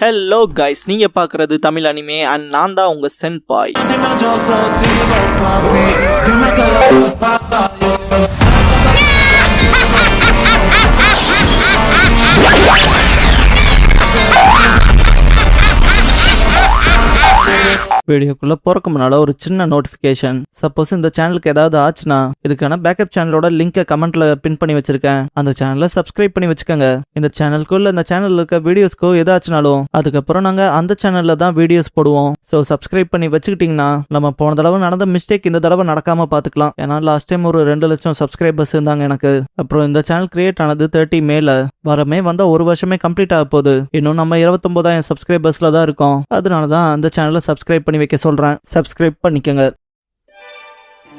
Hello guys, நீங்க பாக்குறது Tamil anime and நான் தான் உங்க சென்பாய். வீடியோக்குள்ள போறக்கு முன்னால ஒரு சின்ன நோட்டிபிகேஷன். சப்போஸ் இந்த சேனலுக்கு ஏதாவது ஆச்சுன்னா இதுக்கான பேக்கப் சேனலோட லிங்கை கமெண்ட்ல பின் பண்ணி வச்சிருக்கேன். அந்த சேனலை சப்ஸ்கிரைப் பண்ணி வச்சுக்கோங்க. இந்த சேனலுக்குள்ள இந்த சேனல்ல இருக்க வீடியோஸ்க்கோ ஏதாச்சுனாலும் அதுக்கப்புறம் நாங்க அந்த சேனல்ல தான் வீடியோஸ் போடுவோம். ஸோ சப்ஸ்கிரைப் பண்ணி வச்சுக்கிட்டீங்கன்னா நம்ம போன தடவை நடந்த மிஸ்டேக் இந்த தடவை நடக்காம பாத்துக்கலாம். ஏன்னா லாஸ்ட் டைம் ஒரு 2 லட்சம் சப்ஸ்கிரைபர்ஸ் இருந்தாங்க எனக்கு. அப்புறம் இந்த சேனல் கிரியேட் ஆனது 30 மேல வரமே வந்த ஒரு வருஷமே கம்ப்ளீட் ஆக போகுது. இன்னும் நம்ம 29,000 சப்ஸ்கிரைபர்ஸ்ல தான் இருக்கோம். அதனாலதான் அந்த சேனலை சப்ஸ்கிரைப் பண்ணி வைக்க சொல்றேன். சப்ஸ்கிரைப் பண்ணிக்கங்க.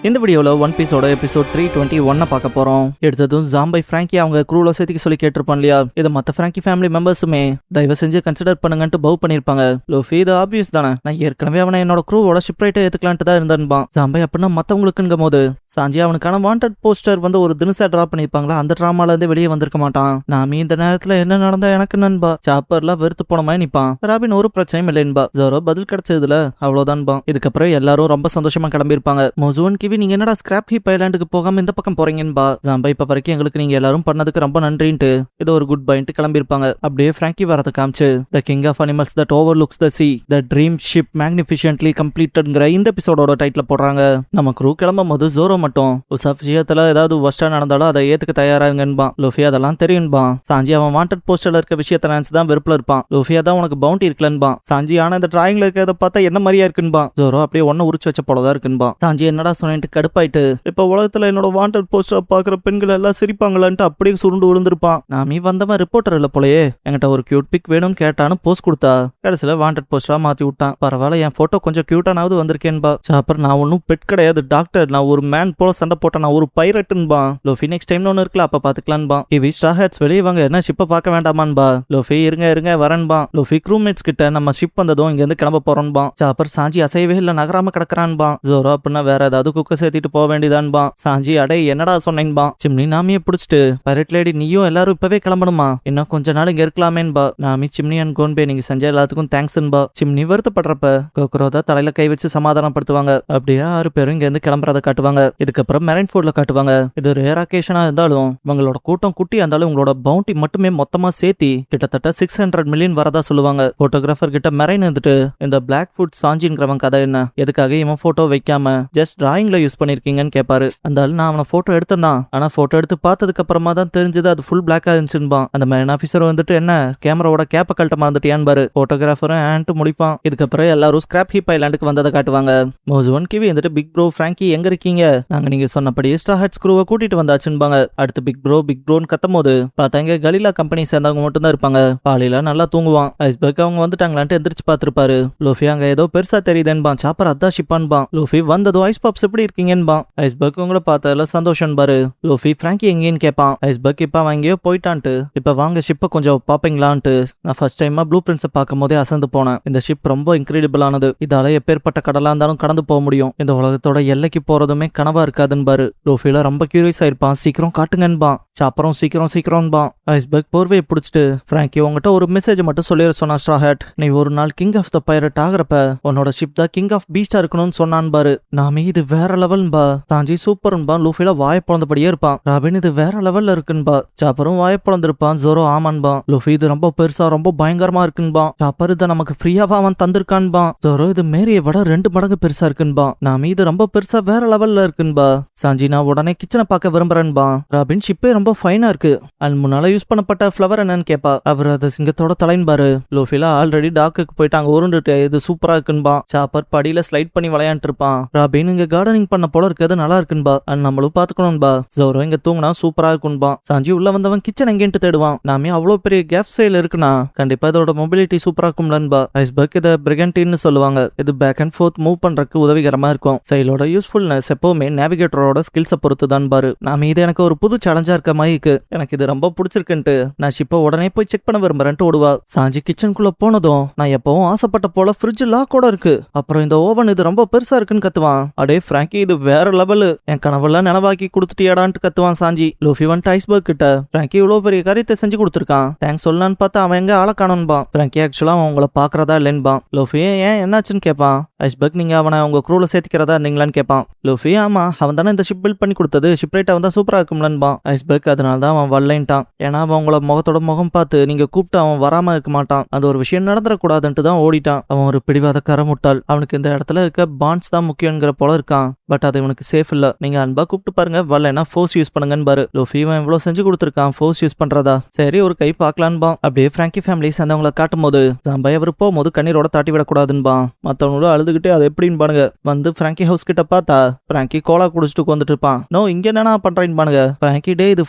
இந்த வீடியோவில் ஒன் பீஸோட எபிசோட் 321 பார்க்க போறோம். எடுத்ததும் ஜாம்பை ஃப்ராங்கி அவங்க க்ரூல சேர்த்துக்க சொல்லி கேட்டிருப்பான் இல்லையா? இதை மற்ற ஃப்ராங்கி ஃபேமிலி மெம்பர்ஸுமே தயவு செஞ்சு கன்சிடர் பண்ணுங்கன்ட்டு பவ் பண்ணிருப்பாங்க. லோஃபி இது ஆப்வியஸ் தானே, நான் ஏற்கனவே அவனை என்னோட க்ரூவோட ஷிப்ரைட்டை ஏத்துக்கலான்ட்டு தான் இருந்தான்பான். ஜாம்பை அப்படின்னா மற்றவங்களுக்குங்கும் போது சாஞ்சி அவனுக்கான வாண்டட் போஸ்டர் வந்து ஒரு தினசா டிரா பண்ணிருப்பாங்களா, அந்த டிராமால இருந்து வெளியே வந்திருக்க மாட்டான். நாமி இந்த நேரத்துல என்ன நடந்தா எனக்கு நண்பா. சாப்பர்லாம் வெறுத்து போன மாதிரி நிப்பான். ராபின் ஒரு பிரச்சனையும் இல்லைன்பா. ஜோரோ பதில் கிடைச்சதுல அவ்வளவுதான்பா. இதுக்கப்புறம் எல்லாரும் ரொம்ப சந்தோஷமா கிளம்பியிருப்பாங்க. மொசுவன் கிவி நீங்க என்னடா ஸ்கிராப் ஹீப் ஐலாண்டுக்கு போகாம இந்த பக்கம் போறீங்கன்பா. ஜாம்பா இப்ப வரைக்கும் எங்களுக்கு நீங்க எல்லாரும் பண்ணதுக்கு ரொம்ப நன்றின்ட்டு இது ஒரு குட் பைன்ட்டு கிளம்பியிருப்பாங்க. அப்படியே ஃப்ராங்கி வரத காமிச்சு the king of animals that overlooks the sea the dream ship magnificently கம்ப்ளீட்டட்ங்கிற இந்த எபிசோடோட டைட்டில் போடுறாங்க. நம்ம க்ரூ கிளம்பும் போது ஜோரோ மட்டும் உசாப் விஷயத்துல ஏதாவது ஒஸ்டா நடந்தாலும் அதை ஏத்துக்க தயாராங்கன்பான். லோஃபி அதெல்லாம் தெரியும்பான். சாஞ்சி அவன் வாண்டட் போஸ்டர்ல இருக்க விஷயத்த நினைச்சு தான் வெறுப்புல இருப்பான். லோஃபியா தான் உனக்கு பவுண்டி இருக்கலன்பான். சாஞ்சி ஆனா இந்த டிராயிங்ல இருக்கிறத பார்த்தா என்ன மாதிரியா இருக்குன்பான். ஜோரோ அப்படியே ஒன்னு உரிச்சு வச்ச போலதான் இருக்குன்பான். சாஞ்சி என்னடா சொன்னிட்டு கடுப்பாயிட்டு இப்ப உலகத்துல என்னோட வாண்டட் போஸ்டர் பாக்குற பெண்கள் எல்லாம் சிரிப்பாங்களான்ட்டு அப்படியே சுருண்டு விழுந்திருப்பான். நாமி வந்தவன் ரிப்போர்ட்டர் இல்ல போலயே, என்கிட்ட ஒரு கியூட் பிக் வேணும்னு கேட்டான்னு போஸ்ட் கொடுத்தா கடைசியில வாண்டட் போஸ்டரா மாத்தி விட்டான். பரவாயில்ல, என் போட்டோ கொஞ்சம் கியூட்டானாவது வந்திருக்கேன்பா. சாப்பர் நான் ஒன்னும் பெட் கிடையாது டாக்டர், நான் ஒரு மேன் போல சண்டை போட்டேன், நான் ஒரு பைரட்டுன்பா. லோஃபி நெக்ஸ்ட் டைம் ஒன்னு இருக்குல்ல அப்ப பாத்துக்கலான்பா. கிவி ஸ்ட்ரா ஹேட்ஸ் வெளியே வாங்க, என்ன ஷிப்பை பார்க்க வேண்டாமான்பா. லோஃபி இருங்க வரன்பா. லோஃபி க்ரூமேட்ஸ் கிட்ட நம்ம ஷிப் வந்ததும் இங்க இருந்து கிளம்ப போறோன்பா. சாப்பர் சாஞ்சி அசையவே இல்ல நகராம கிடக்குறான்பா. ஜோரோ அப்படின்னா வேற ஏதாவது குக்க சேர்த்திட்டு போக வேண்டியதான்பா. சாஞ்சி அடே என்னடா சொன்னேன்பா. சிம்னி நாமியை பிடிச்சிட்டு பைரட் லேடி நீயும் எல்லாரும் இப்பவே கிளம்பணுமா, இன்னும் கொஞ்ச நாள் இங்க இருக்கலாமேன்பா. நாமி சிம்னி அண்ட் கோன்பே நீங்க செஞ்ச எல்லாத்துக்கும் தேங்க்ஸ்ன்பா. சிம்னி வருத்தப்படுறப்ப கோக்ரோதா தலையில கை வச்சு சமாதானப்படுத்துவாங்க. அப்படியே 6 பேரும் இங்க இருந்து கிளம்புறத காட்டுவாங்க. இதுக்கப்புறம் மெரைன் ஃபோர்ட்ல காட்டுவாங்க. இது ரேர் அகேஷனா இருந்தாலும் உங்களோட கூட்டம் குட்டி இருந்தாலும் உங்களோட பவுண்டி மட்டுமே மொத்தமா சேர்த்தி கிட்டத்தட்ட 600 மில்லியன் வரதா சொல்லுவாங்க. போட்டோகிராஃபர் கிட்ட மெரைன் இருந்துட்டு இந்த பிளாக் ஃபுட் சாஞ்சிங்கிறவன் கதை என்ன, எதுக்காக இவன் போட்டோ வைக்காம ஜஸ்ட் டிராயிங்ல யூஸ் பண்ணிருக்கீங்கன்னு கேட்பாரு. அந்த நான் அவனை போட்டோ எடுத்தான், ஆனா போட்டோ எடுத்து பார்த்ததுக்கு அப்புறமா தான் தெரிஞ்சது அது ஃபுல் பிளாக்கா இருந்துச்சுன்பான். அந்த மெரைன் ஆபீசர் வந்துட்டு என்ன கேமராவோட கேப்ப கழட்ட மறந்துட்டியான்னு பாரு. போட்டோகிராஃபரும் ஆன்ட்டு முடிப்பான். இதுக்கப்புறம் எல்லாரும் ஸ்கிராப் ஹீப் ஐலாண்டுக்கு வந்ததை காட்டுவாங்க. மோசுவன் கிவி வந்துட்டு பிக் ப்ரோ ஃப்ராங்கி எங்க இருக்கீங்க, நாங்க நீங்க சொன்னபடி ஸ்ட்ரா ஹேட்ஸ் க்ரூவை கூட்டிட்டு வந்தாச்சுன்பாங்க. அடுத்து பிக் ப்ரோன்னு கத்தும் போது பார்த்தா இங்க கலீலா கம்பெனி சேர்ந்தவங்க மட்டும் தான் இருப்பாங்க. பாலில நல்லா தூங்குவான். ஐஸ்பர்க் அவங்க வந்துட்டாங்களான்ட்டு எந்திரிச்சு பார்த்திருப்பாரு. லோஃபி அங்க ஏதோ பெருசா தெரியுதுன்பான். சாப்பர் அதான் ஷிப்பான்பான். லோஃபி வந்ததும் ஐஸ் பாப்ஸ் எப்படி இருக்கீங்கன்பான். ஐஸ்பர்க் உங்களை பார்த்ததுல சந்தோஷம் பாரு. லோஃபி ஃப்ராங்கி எங்கேன்னு கேட்பான். ஐஸ்பர்க் இப்ப அவன் எங்கேயோ போயிட்டான்ட்டு இப்ப வாங்க ஷிப்பை கொஞ்சம் பாப்பீங்களான்ட்டு. நான் ஃபர்ஸ்ட் டைமா ப்ளூ பிரிண்ட்ஸை பார்க்கும் போதே அசந்து போனேன். இந்த ஷிப் ரொம்ப இன்கிரெடிபிள் ஆனது, இதால எப்பேற்பட்ட கடலா இருந்தாலும் கடந்து போக முடியும். இந்த உலகத்தோட எல்லைக்கு போறதுமே கனவா இருக்காதுன்னு பாரு. லோஃபில ரொம்ப கியூரியஸ் ஆயிருப்பான். சீக்கிரம் காட்டுங்கன்பான். சாப்பரும் சீக்கிரம்பான். ஐஸ்பர்க் போர்வையை பிடிச்சிட்டு ஃப்ராங்கி உங்ககிட்ட ஒரு மெசேஜ் மட்டும் சொல்லிட சொன்னா ஸ்ட்ரா ஹேட். நீ ஒரு நாள் கிங் ஆஃப் த பைரட் ஆகிறப்ப உன்னோட ஷிப் தான் கிங் ஆஃப் பீஸ்டா இருக்கணும்னு சொன்னான் பாரு. நாமி இது வேற லெவல்பா. தாஞ்சி சூப்பர்ன்பா. லூஃபில வாய பொழந்தபடியே இருப்பான். ராபின் இது வேற லெவல்ல இருக்குன்பா. சாப்பரும் வாய பொழந்திருப்பான். ஜோரோ ஆமான்பா. லூஃபி இது ரொம்ப பெருசா ரொம்ப பயங்கரமா இருக்குன்பா. சாப்பர் இதை நமக்கு ஃப்ரீயாவா அவன் தந்திருக்கான்பா. ஜோரோ இது மேரியை விட 2 மடங்கு பெருசா இருக்குன்பா. நாமி இது ரொம்ப பெருசா வேற லெவல்ல இருக்குன்பா. சாஞ்சி நான் உடனே கிச்சனை பார்க்க விரும்புறேன்பா. ராபின் ஷிப்பே ரொம்ப ஃபைனா இருக்கு. அண்ட் முன்னால யூஸ் பண்ணப்பட்ட ஃபிளவர் என்னன்னு கேப்பா. அவர் அது சிங்கத்தோட தலைன்பாரு. லோஃபில ஆல்ரெடி டாக்குக்கு போயிட்டாங்க உருண்டுட்டு இது சூப்பரா இருக்குன்பா. சாப்பர் படியில ஸ்லைட் பண்ணி விளையாண்டு இருப்பான். ராபின் இங்க கார்டனிங் பண்ண போல இருக்கிறது நல்லா இருக்குன்பா. அண்ட் நம்மளும் பாத்துக்கணும்பா. ஜோரோ இங்க தூங்கினா சூப்பரா இருக்கும்பா. சாஞ்சி உள்ள வந்தவன் கிச்சன் எங்கேன்ட்டு தேடுவான். நாமே அவ்வளவு பெரிய கேப் சைல் இருக்குன்னா கண்டிப்பா இதோட மொபிலிட்டி சூப்பரா இருக்கும்லன்பா. ஐஸ்பர்க் இதை பிரிகன்டின்னு சொல்லுவாங்க. இது பேக் அண்ட் ஃபோர்த் மூவ் பண்றதுக்கு உதவிகரமா இருக்கும். சைலோட யூஸ்ஃபுல்னஸ் எப்பவுமே நேவிகேட்டரோட ஸ்கில்ஸை பொறுத்து தான் பாரு. நாம இது எனக்கு ஒரு புது சேலஞ்சா இருக்க மாதிரி இருக்கு, எனக்கு இது ரொம்ப பிடிச்சிருக்குன்ட்டு நான் ஷிப்பை உடனே போய் செக் பண்ண விரும்புறேன்ட்டு ஓடுவா. சாஞ்சி கிச்சனுக்குள்ள போனதும் நான் எப்பவும் ஆசைப்பட்ட போல ஃப்ரிட்ஜ் லாக்கோட இருக்கு. அப்புறம் இந்த ஓவன் இது ரொம்ப பெருசா இருக்குன்னு கத்துவான். அடே ஃப்ராங்கி பிராங்கி இது வேற லெவலு, என் கனவெல்லாம் நினைவாக்கி கொடுத்துட்டியாடான்ட்டு கத்துவான் சாஞ்சி. லூஃபி வந்துட்டு ஐஸ்பர்க் கிட்ட பிராங்கி இவ்வளவு பெரிய காரியத்தை செஞ்சு கொடுத்துருக்கான், தேங்க்ஸ் சொல்லலான்னு பார்த்தா அவன் எங்க ஆளை காணோன்பான். பிராங்கி ஆக்சுவலா அவன் உங்களை பாக்குறதா இல்லைன்பான். லூஃபி ஏன் என்னாச்சுன்னு கேட்பான். ஐஸ்பர்க் நீங்க அவனை உங்க க்ரூல சேர்த்துக்கிறதா இருந்தீங்களான்னு கேட்பான். லூஃபி ஆமா, அவன் தானே இந்த ஷிப் பில்ட் பண்ணி கொடுத்தது, ஷிப் ரைட் அவன் தான் சூப்பரா இருக்கும்லன்பான். ஐஸ்பர்க் அதனால தான் அவன் வரலைன்ட்டான், ஏன்னா அவன் உங்களை முகத்தோட முகம் பார்த்து நீங்க கூப்பிட்டு அவன் வராம இருக்க மாட்டான், அது ஒரு விஷயம் நடந்துடக்கூடாதுன்ட்டு தான் ஓடிட்டான். அவன் ஒரு பிடிவாதக்கார முட்டாள், அவனுக்கு இந்த இடத்துல இருக்க பாண்ட்ஸ் தான் முக்கியங்கிற போல இருக்கான். பட் அது இவனுக்கு சேஃப் இல்ல, நீங்க அன்பா கூப்பிட்டு பாருங்க, வரலன்னா ஃபோர்ஸ் யூஸ் பண்ணுங்கன்னு பாரு. லூஃபி இவன் இவ்வளவு செஞ்சு கொடுத்துருக்கான், ஃபோர்ஸ் யூஸ் பண்றதா, சரி ஒரு கை பார்க்கலான்பான். அப்படியே பிராங்கி ஃபேமிலி சேர்ந்தவங்களை காட்டும் போது ஜாம்பாய் அவர் போகும்போது கண்ணீரோட தாட்டி விடக்கூடாதுன்பான். மத்தவனோட அழுதுகிட்டே அது எப்படின்னு பானுங்க. வந்து பிராங்கி ஹவுஸ் கிட்ட பார்த்தா பிராங்கி கோலா குடிச்சிட்டு வந்துட்டு இருப்பான். நோ இங்க என்னன்னா பண்றேன்னு பானுங்க. பிராங்கி டே இது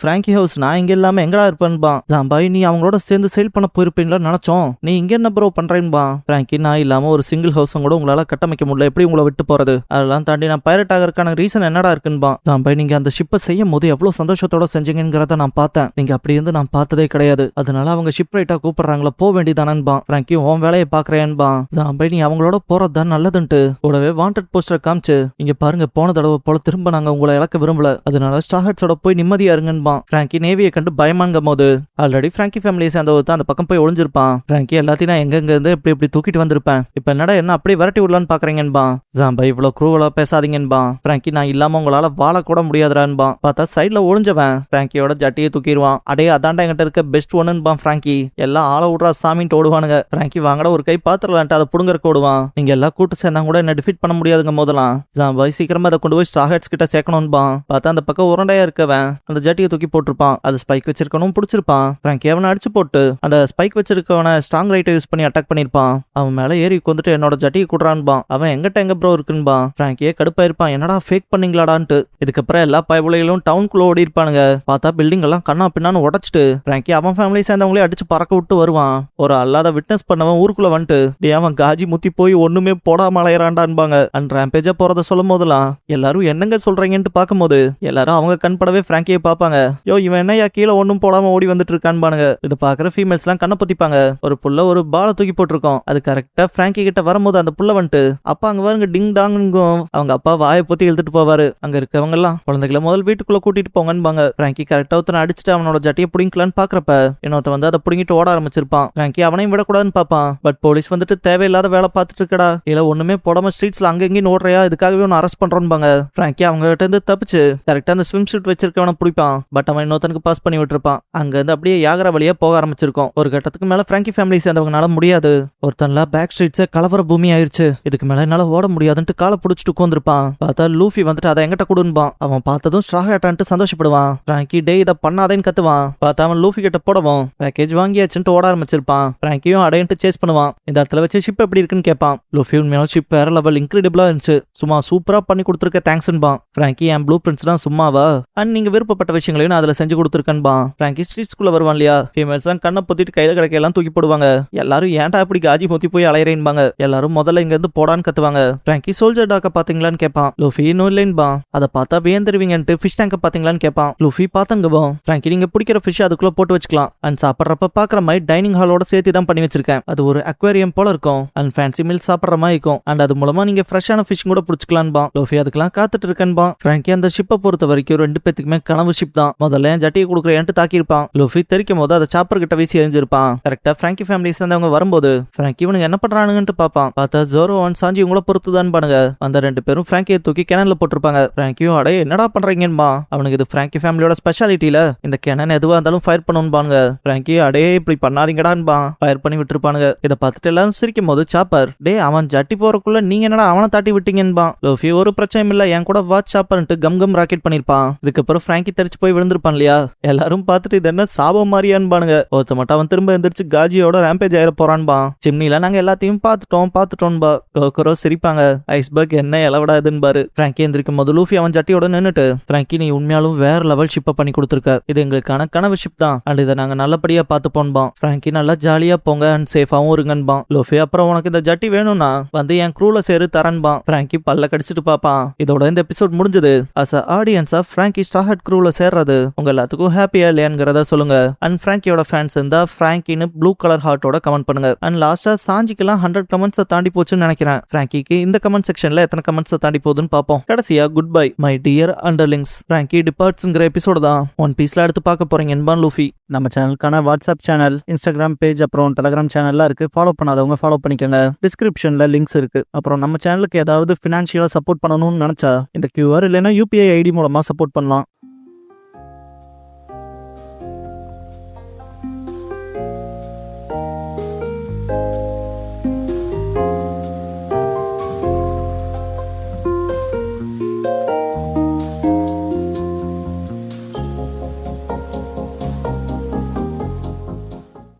பிராங்கி ஹவுஸ், நான் இங்க இல்லாம எங்கடா இருப்பேன்பான். ஜாம்பாய் நீ அவங்களோட சேர்ந்து சேல் பண்ண போயிருப்பீங்களா நினைச்சோம், நீ இங்க என்ன ப்ரோ பண்றேன்பான். பிராங்கி நான் இல்லாம ஒரு சிங்கிள் ஹவுஸ் கூட உங்களால கட்டமைக்க முடியல, எப்படி உங்களை விட்டு போறது, அதெல்லாம் தாண்டி நான் பைரட் ஆகிறதுக்கான ரீசன் என்னடா இருக்குன்பான். ஜாம்பாய் நீங்க அந்த ஷிப்பை செய்யும் போது எவ்வளவு சந்தோஷத்தோட செஞ்சீங்கிறத நான் பார்த்தேன், நீங்க அப்படி இருந்து நான் பார்த்ததே கிடையாது, அதனால அவங்க ஷிப் ரைட்டா கூப்பிடுறாங்களா போக வேண்டியதானன்பான். பிராங்கி உன் வேலையை பாக்குறேன்பான். ஜாம்பாய் நீ அவங்களோட போறதுதான் நல்லதுன்ட்டு கூடவே வாண்டட் போஸ்டர் காமிச்சு இங்க பாருங்க போன தடவை போல திரும்ப நாங்க உங்களை இழக்க விரும்பல, அதனால ஸ்டார்ஹெட்ஸோட போய் நிம்மதியா இருங்கன்பான். பிராங்கி நேவியை கண்டு பயமாங்கும் போது ஆல்ரெடி பிராங்கி ஃபேமிலியை சேர்ந்தவங்க அந்த பக்கம் போய் ஒளிஞ்சிருப்பான். பிராங்கி எல்லாத்தையும் நான் எங்க இருந்து இப்படி தூக்கிட்டு வந்திருப்பேன், இப்ப என்னடா என்ன அப்படியே விரட்டி விடலான்னு பாக்குறீங்கன்பான். ஜாம்பாய் இவ்வளவு குரூவலா பேசாதீங்கன்பான். பிராங்கி நான் இல்லாம உங்களால வாழ கூட முடியாதுறான்பான். பார்த்தா சைட்ல ஒளிஞ்சவன் பிராங்கியோட ஜட்டியை தூக்கிடுவான். அடே அதாண்டா என்கிட்ட இருக்க பெஸ்ட் ஒன்னுன்பான். பிராங்கி எல்லாம் ஆள விடுறா சாமின்ட்டு ஓடுவானுங்க. பிராங்கி வாங்கட ஒரு கை பாத்திரலான்ட்டு அதை புடுங்கறக்கு ஓடுவான். நீங்க எல்லாம் கூட்டு சேர்ந்தா கூட என்ன டிஃபீட் பண்ண முடியாதுங்க முதலாம். ஜாம்பாய் சீக்கிரமா அதை கொண்டு போய் ஸ்டார்ஹெட்ஸ் கிட்ட சேர்க்கணும்பான். பார்த்தா அந்த பக்கம் உரண்டையா இருக்கவன் அந்த ஜட்டியை தூக்கி போட்டிருப்பான். அது ஸ்பைக் வச்சிருக்கணும் பிடிச்சிருப்பான். பிராங்கி அவனை அடிச்சு போட்டு அந்த ஸ்பைக் வச்சிருக்கவனை ஸ்ட்ராங் ரைட்டை யூஸ் பண்ணி அட்டாக் பண்ணிருப்பான். அவன் மேல ஏறி வந்துட்டு என்னோட ஜட்டியை கூடுறான்பான். அவன் எங்க ப்ரோ இருக்குன்பான். பிராங்கியே கடுப்பா இருப்பான், என்னடா ஃபேக் பண்ணீங்களாடான்ட்டு. இதுக்கப்புறம் எல்லா பயபுலைகளும் டவுனுக்குள்ள ஓடி இருப்பானுங்க. பார்த்தா பில்டிங் எல்லாம் கண்ணா பின்னான்னு உடச்சிட்டு பிராங்கி அவன் ஃபேமிலி சேர்ந்தவங்களே அடிச்சு பறக்க விட்டு வருவான். ஒரு அல்லாத விட்னஸ் பண்ணவன் ஊருக்குள்ள வந்துட்டு டே அவன் காஜி முத்தி போய் ஒண்ணுமே போடாம அலையறான்டான்பாங்க. அண்ட் ரேம்பேஜா போறத சொல்லும் போதெல்லாம் எல்லாரும் என்னங்க சொல்றீங்கன்னு பார்க்கும்போது எல்லாரும் அவங்க கண்படவே பிராங்கியை பார்ப்பாங்க. யோ இவன் என்னையா கீழே ஒன்னும் போடாம ஓடி வந்துட்டு இருக்கான்பானுங்க. இதை பாக்குற ஃபீமேல்ஸ் எல்லாம் கண்ணை பொத்திப்பாங்க. ஒரு புள்ள ஒரு பால தூக்கி போட்டிருக்கோம், அது கரெக்டா பிராங்கி கிட்ட வரும்போது அந்த புள்ள வந்துட்டு அப்பா அங்க பாருங்க டிங் டாங்கும் அவங்க அப்பா வாயை பொத்தி இழுத்துட்டு போவாரு. அங்க இருக்கவங்க எல்லாம் குழந்தைகளை முதல் வீட்டுக்குள்ள கூட்டிட்டு போங்கன்பாங்க. பிராங்கி கரெக்டா ஒருத்தனை அடிச்சுட்டு அவனோட ஜட்டியை புடிங்கலான்னு பாக்குறப்ப இன்னொருத்த வந்து அதை புடிங்கிட்டு ஓட ஆரம்பிச்சிருப்பான். பிராங்கி அவனையும் விடக்கூடாதுன்னு பாப்பான். பட் போலீஸ் வந்துட்டு தேவையில்லாத வேலை பார்த்துட்டு இருக்கடா, இல்ல ஒண்ணுமே போடாம ஸ்ட்ரீட்ஸ்ல அங்க எங்கேயும் ஓடுறியா, இதுக்காகவே ஒன்னு அரெஸ்ட் பண்றோம்பாங்க. பிராங்கி அவங்க கிட்ட இருந்து தப்பிச்சு கரெக்டா அந்த ஸ்விம் சூட் வச்சிருக்கவனை பிடிப்பான். பட் அவன் இன்னொருத்தனுக்கு பாஸ் பண்ணி விட்டுருப்பான். அங்க இருந்து அப்படியே யாகரா வழியா போக ஆரம்பிச்சிருக்கும். ஒரு கட்டத்துக்கு மேல பிராங்கி ஃபேமிலி சேர்ந்தவங்கனால முடியாது, ஒருத்தன்ல பேக் ஸ்ட்ரீட்ஸே கலவர பூமி ஆயிருச்சு, இதுக்கு மேல என்னால ஓட முடியாதுன்ட்டு காலை புடிச்சிட்டு உட்காந்துருப்பான். பார்த்தா லூஃபி வந்துட்டு அதை எங்கிட்ட கொடுன்பான். அவன் பார்த்ததும் ஸ்ட்ராஹேட்டான்ட்டு சந்தோஷப்படுவான். பிராங்கி டே இதை பண்ணாதேன்னு கத்துவான். பார்த்தா அவன் லூஃபி கிட்ட போடவும் பேக்கேஜ் வாங்கியாச்சுன்ட்டு ஓட ஆரம்பிச்சிருப்பான். பிராங்கியும் அடையன்ட்டு சேஸ் பண்ணுவான். இந்த இடத்துல வச்சு ஷிப் எப்படி இருக்குன்னு கேட்பான். லூஃபி உண்மையான ஷிப் வேற லெவல் இன்கிரெடிபிளா இருந்துச்சு, சும்மா சூப்பரா பண்ணி கொடுத்துருக்க தேங்க்ஸ்ன்பான். பிராங்கி என் ப்ளூ பிரிண்ட்ஸ் தான் சும்மாவா, அண்ட் நீங்க விருப்பப்பட்ட விஷயங்களையும் நான் அதுல செஞ்சு கொடுத்துருக்கேன்பான். பிராங்கி ஸ்ட்ரீட்ஸ்குள்ள வருவான் இல்லையா, ஃபீமேல்ஸ் எல்லாம் கண்ணை பொத்திட்டு கையில கிடைக்கலாம் தூக்கி போடுவாங்க. எல்லாரும் ஏன்டா இப்படி காஜி மொத்தி போய் அலையறேன்பாங்க. எல்லாரும் முதல்ல இங்க இருந்து போடான்னு கத்துவாங்க. பிராங்கி சோல்ஜர் டாக்க பாத்தீங்களான்னு கேட்பான். லூஃபி இன்னும் இல்லைன்பான். அதை பார்த்தா வியந்துருவீங்கன்ட்டு ஃபிஷ் டேங்க பாத்தீங்களான்னு கேட்பான். லூஃபி பாத்தங்கவோம். பிராங்கி நீங்க பிடிக்கிற ஃபிஷ் அதுக்குள்ள போட்டு வச்சுக்கலாம், அண்ட் சாப்பிட்றப்ப பாக்குற மாதிரி டைனிங் ஹாலோட சேர்த்து தான் பண்ணி வச்சிருக்கேன். அது ஒரு அக்வேரியம் போல இருக்கும், அண்ட் ஃபேன்சி மீல் சாப்பிட்ற மாதிரி இருக்கும், அண்ட் அது மூலமா நீங்க ஃப்ரெஷ்ஷான ஃபிஷ் கூட பிடிச்சிக்கலான்பா. லூஃபி அதுக்கெல்லாம் காத்துட்டு இருக்கேன்பா. பிராங்கி அந்த ஷிப்பை பொறுத்த வரைக்கும் ரெண்டு பேத்துக்குமே கனவு ஷிப் தான். முதல்ல என் ஜட்டியை கொடுக்குறேன்ட்டு தாக்கியிருப்பான். லூஃபி தெரிக்கும் போது அதை சாப்பர் கிட்ட வீசி எரிஞ்சிருப்பான். கரெக்டா பிராங்கி ஃபேமிலி சேர்ந்தவங்க வரும்போது பிராங்கி இவனுக்கு என்ன பண்றானுங்கன்ட்டு பாப்பான். பார்த்தா ஜோரோ அண்ட் சாஞ்சி உங்களை பொறுத்துதான் பானுங்க. அந்த ரெண்டு பேரும் பிராங்கியை தூக்கி கிணன்ல போட்டிருப்பாங்க. பிராங்கியும் அடைய என்னடா பண்றீங்கன்பா. அவனுக்கு இது பிராங்கி ஃபேமிலியோட ஸ்பெஷாலிட்டியில இந்த கிணன் எதுவா இருந்தாலும் ஃபயர் பண்ணுவானுங்க. பிராங்கி அடைய இப்படி பண்ணாதீங்கடான்பா. ஃபயர் பண்ணி விட்டுருப்பானுங்க. இதை பார்த்துட்டு எல்லாரும் சிரிக்கும் போது சாப்பர் டே அவன் ஜட்டி போறக்குள்ள நீங்க என்னடா அவனை தாட்டி விட்டீங்கன்பா. லூஃபி ஒரு பிரச்சனையும் இல்ல என் கூட வாட்ச் சாப்பர்ன்ட்டு கம் ராக்கெட் பண்ணிருப்பான். இதுக்கப்புறம் பிராங்கி தெரிச்சு போய் விழுந்திருப்பான் இல்லையா, எல்லாரும் பார்த்துட்டு இது என்ன சாபம் மாதிரியான்பானுங்க. ஒருத்த மட்டும் அவன் திரும்ப எந்திரிச்சு காஜியோட ரேம்பேஜ் ஆயிர போறான்பா. சிம்னில நாங்க எல்லாத்தையும் பார்த்துட்டோம்பா. கோக்கரோ சிரிப்பாங்க. ஐஸ்பர்க் என்ன எலவடாதுன்னு பாரு. பிராங்கி எந்திரிக்கும் போது லூஃபி அவன் ஜட்டியோட நின்னுட்டு பிராங்கி நீ உண்மையாலும் வேற லெவல் ஷிப்பை பண்ணி கொடுத்துருக்க, இது எங்களுக்கான கனவு ஷிப் தான், அண்ட் இதை நாங்க நல்லபடியா பார்த்து போன்போம். பிராங்கி நல்லா ஜாலியா போங்க அண்ட் சேஃபாவும் இருங்கன்பான். லூஃபி அப்புறம் உனக்கு இந்த ஜட்டி வேணும்னா வந்து என் க்ரூல சேரு தரன்பான். பிராங்கி பல்ல கடிச்சிட்டு பாப்பான். இதோட இந்த எபிசோட் முடிஞ்சது. அஸ் ஆடியன்ஸா பிராங்கி ஸ்டார்ஹெட் க்ரூல சேர்றது உங்க எல்லாத்துக்கும் ஹாப்பியா இல்லையாங்கிறத சொல்லுங்க. அண்ட் பிராங்கியோட ஃபேன்ஸ் இருந்தா பிராங்கின்னு ப்ளூ கலர் ஹார்ட்டோட கமெண்ட் பண்ணுங்க. அண்ட் லாஸ்டா சாஞ்சிக்கெல்லாம் 100 கமெண்ட்ஸை தாண்டி போச்சுன்னு நினைக்கிறேன். பிராங்கிக்கு இந்த கமெண்ட் செக்ஷன்ல எத்தனை கமெண்ட்ஸை தாண்டி போகுதுன்னு பார்ப்போம். கடைசியா good bye my dear underlings Franky டிபார்ட்ஸ்ங்கிற எபிசோட தான் ஒன் பீஸ்ல அடுத்து பார்க்க போறீங்க என்பான் லூஃபி. நம்ம சேனலுக்கான வாட்ஸ்அப் சேனல், இன்ஸ்டாகிராம் பேஜ், அப்புறம் டெலிகிராம் சேனல்லாம் இருக்கு. ஃபாலோ பண்ணாதவங்க ஃபாலோ பண்ணிக்கோங்க. டிஸ்கிரிப்ஷன்ல லிங்க்ஸ் இருக்கு. அப்புறம் நம்ம சேனலுக்கு ஏதாவது ஃபினான்ஷியலா சப்போர்ட் பண்ணணும்னு நினைச்சா இந்த QR இல்லைன்னா UPI ஐடி மூலமா சப்போர்ட் பண்ணலாம்.